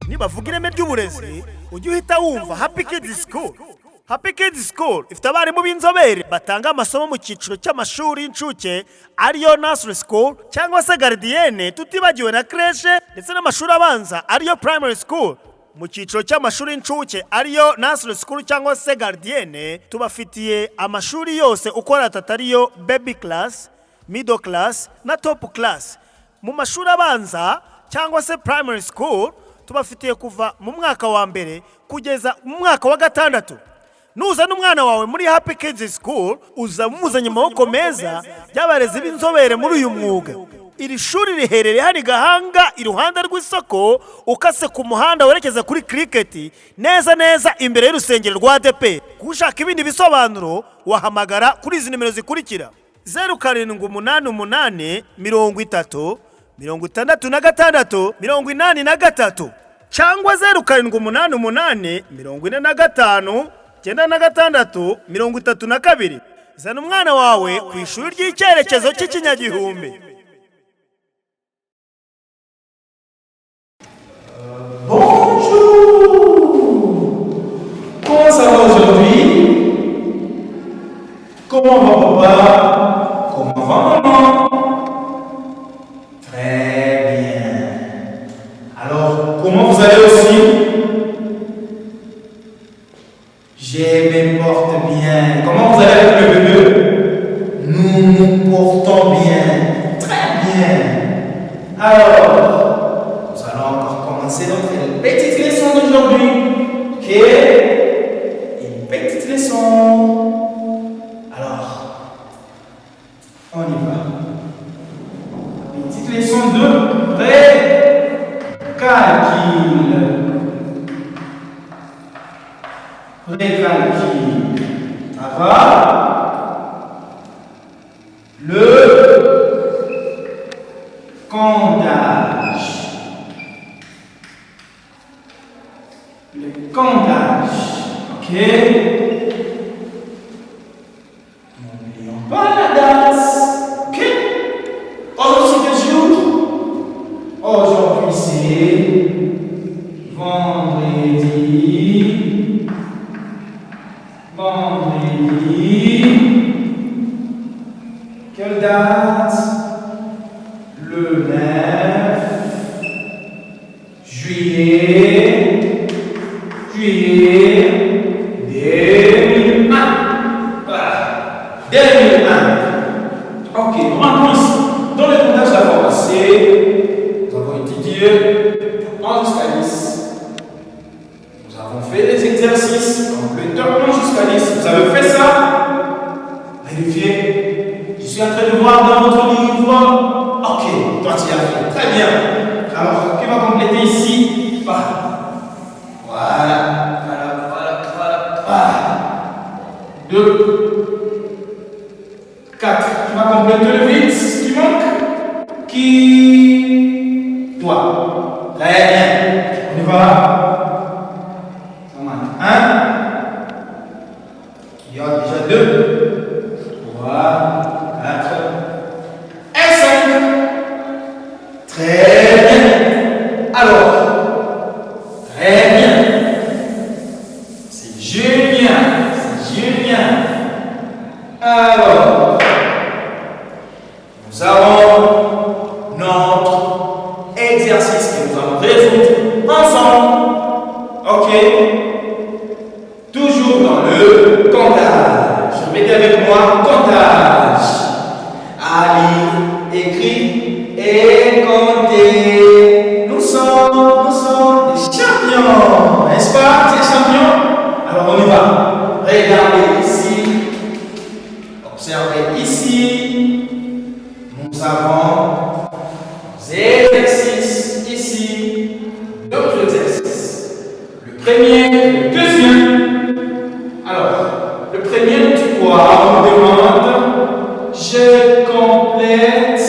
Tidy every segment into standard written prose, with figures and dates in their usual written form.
nibavuga ireme ry'uburezi ujye uhita wumva Happy Kids School. Happy Kids School ifite abarimu b'inzobere batanga amasomo mu cyiciro cy'amashuri y'incuke ariyo nursery school cyangwa se gardienne, tutibagiwe na creche ndetse n'amashuri abanza ariyo primary school. Mu cyiciro cy'amashuri y'incuke ariyo nursery school cyangwa se gardienne, tubafitiye amashuri yose uko ariyo baby class, middle class na top class. Mu mashuri abanza cyangwa se primary school tubafitiye kuva mu mwaka wa mbere kugeza mu mwaka wa gatandatu. Nuzana umwana wawe muri Happy Kids School uza muzanye amaboko meza y'abarezi b'inzobere muri uyu mwuga. Iri shuri riherereye hari Gahanga iruhande rw'isoko ukase ku muhanda werekeza kuri cricket neza neza imbere y'urusengero rwa ADP. Kushaka ibindi bisobanuro wahamagara kuri izi nimero zikurikira: 0788 30 66 83 cyangwa 0788 45 96 32. Zana umwana wawe ku ishuri ry'icyerekezo cy'ikinyagihumbi. Bonjour! Comment ça va aujourd'hui? Comment va papa? Comment va maman? Très bien. Alors, comment vous allez aussi? Je me porte bien. Comment vous allez avec le bébé? Nous nous portons bien. Très bien. Alors, nous allons encore commencer notre petite leçon d'aujourd'hui. Ok? Une petite leçon. Alors, on y va. Petite leçon de pré-calcul. Pré-calcul. Ça va? Le comptage. Le comptage. Ok? N'oublions pas la date. Ok? Aujourd'hui c'est quel jour? Aujourd'hui c'est vendredi. Quelle date? Le 9 juillet 2001. 2001. Ok, on ici. Dans le comptage d'avant passé, nous avons étudié 1 jusqu'à 10. Nous avons fait des exercices, donc le top 1 jusqu'à 10. Vous avez fait ça? Vérifiez. Je suis en train de voir dans votre livre. Ok, toi tu as fait. Très bien. Alors, qui va compléter ici? Voilà. 2, 4. Qui va compléter le vide? Qui manque? Qui? Toi. Très bien. On y va. Ça manque 1. Il y a déjà 2. 3, 4 et 5. Très bien. Alors, très bien. C'est génial. C'est génial. Alors, nous avons notre exercice que nous allons résoudre ensemble. Ok? Toujours dans le comptage. Mettez avec moi comptage. À lire, écrire et compter. Nous sommes des champions. N'est-ce pas, des champions? Alors on y va. Regardez ici. Observez ici. Nous avons des exercices ici. D'autres exercices. Le premier, le deuxième. Alors, le premier, tu vois, on demande je complète.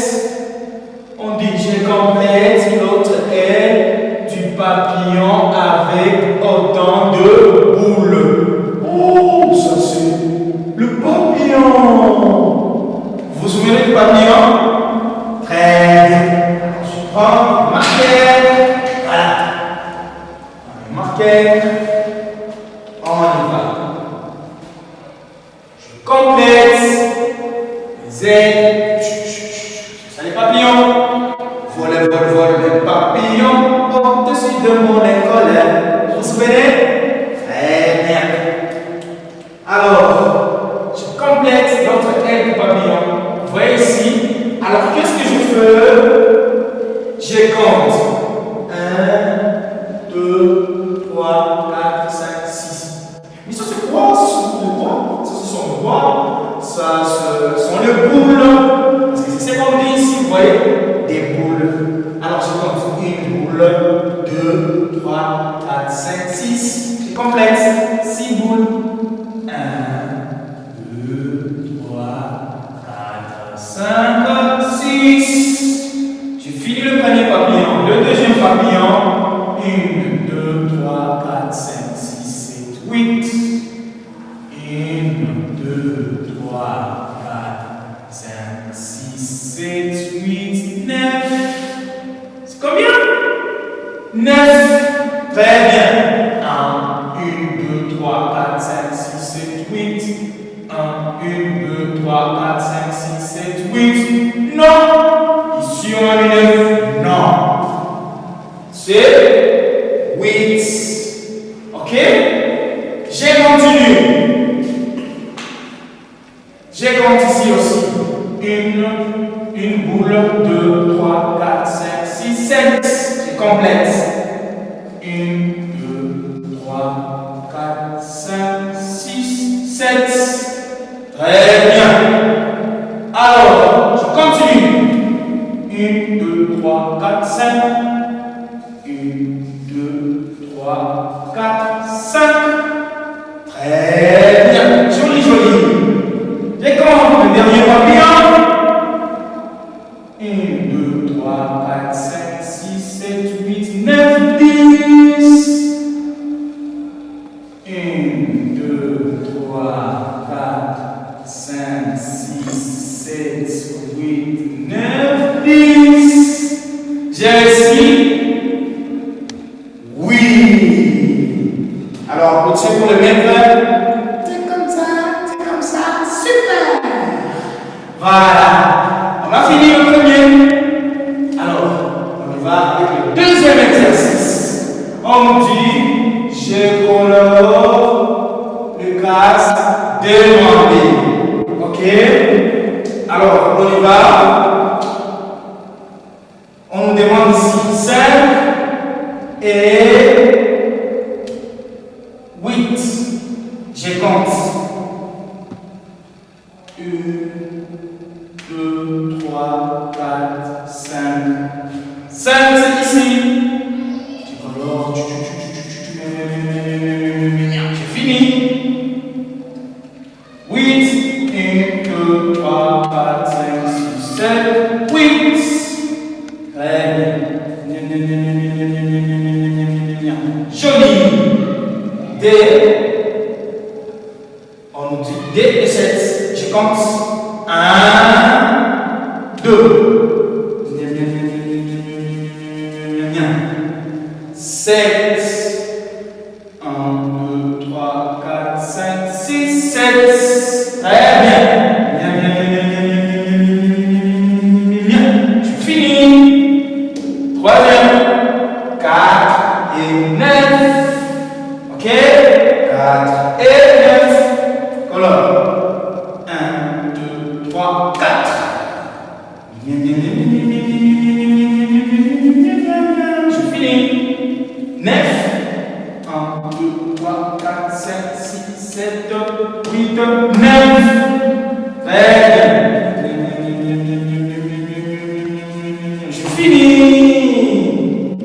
On dit je complète. L'autre est du papillon avec autant de boules. Oh, ça c'est le papillon. Vous vous souvenez du papillon? Très bien. Je prends ma tête. Voilà. Ok. On y va. Je complète les ailes. Ça les papillons. Vol, vol, vol, les papillons au-dessus de mon école. Vous vous souvenez? Très bien. Alors, je complète l'autre aile du papillon. Vous voyez ici? Alors, qu'est-ce que je fais? Je compte. 1, 2, 3, 4, 5, 6. Mais ça, c'est quoi? Ce sont des doigts. Ça, ce sont des doigts. Ça, ce sont les boules. Parce que c'est comme dit ici, vous voyez? Des boules. Alors, je compte 1 boule, 2, 3, 4, 5, 6. Je complète 6 boules. 1, 2, 3, 4, 5, 6. J'ai fini le premier papillon. Le deuxième papillon. 1, 2, 3, 4, 5, 6, 7, 8. 1, 2, 3, 4, 5, 6, 7, 8, 9. C'est combien? 9. Très bien. 1, 2, 3, 4, 5, 6, 7, 8. 1, 2, 3, 4, 5, 6, 7, 8. Non. Ici, on a mis 9. Non. C'est 8. Ok? J'ai continué. J'ai compté ici aussi. Une boule, 2, 3, 4, 5, 6, 7. Je complète. 1, 2, 3, 4, 5, 6, 7. Très bien. Alors, je continue. 1, 2, 3, 4, 5. 1, 2, 3, 4, 5. Très bien. Joli, joli. Je compte le dernier papillon. 1, 2, 3, 4, 5, 6, 7, 8, 9, 10. 1, 2, 3, 4, 5, 6, 7, 8, 9, 10. J'ai réussi? Oui. Alors, on tient pour le mettre. C'est comme ça, super. Voilà. On a fini le premier. Alors, on y va avec le deuxième exercice. On nous dit, je colore le casque demandé. Ok? Alors, on y va. On nous demande ici 5 et 8. Je compte. 1, 2, 3, 4, 5. 5, c'est ici. Je colore. J'ai fini. 8. 1, 2, 3, 4, 5, 6, 7, 8. Très bien. Joli. D. On nous dit D et 7. Je compte. 1, 2. 7. 1, 2, 3, 4, 5, 6, 7. Très bien. Je finis. Troisième. 4 et 9. Ok? 4 et 9. Colonne. 1, 2, 3, 4. Je finis. 9. 1, 2, 3, 4, 5, 6, 7, 8, 9. Très bien. Je finis.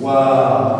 Wow.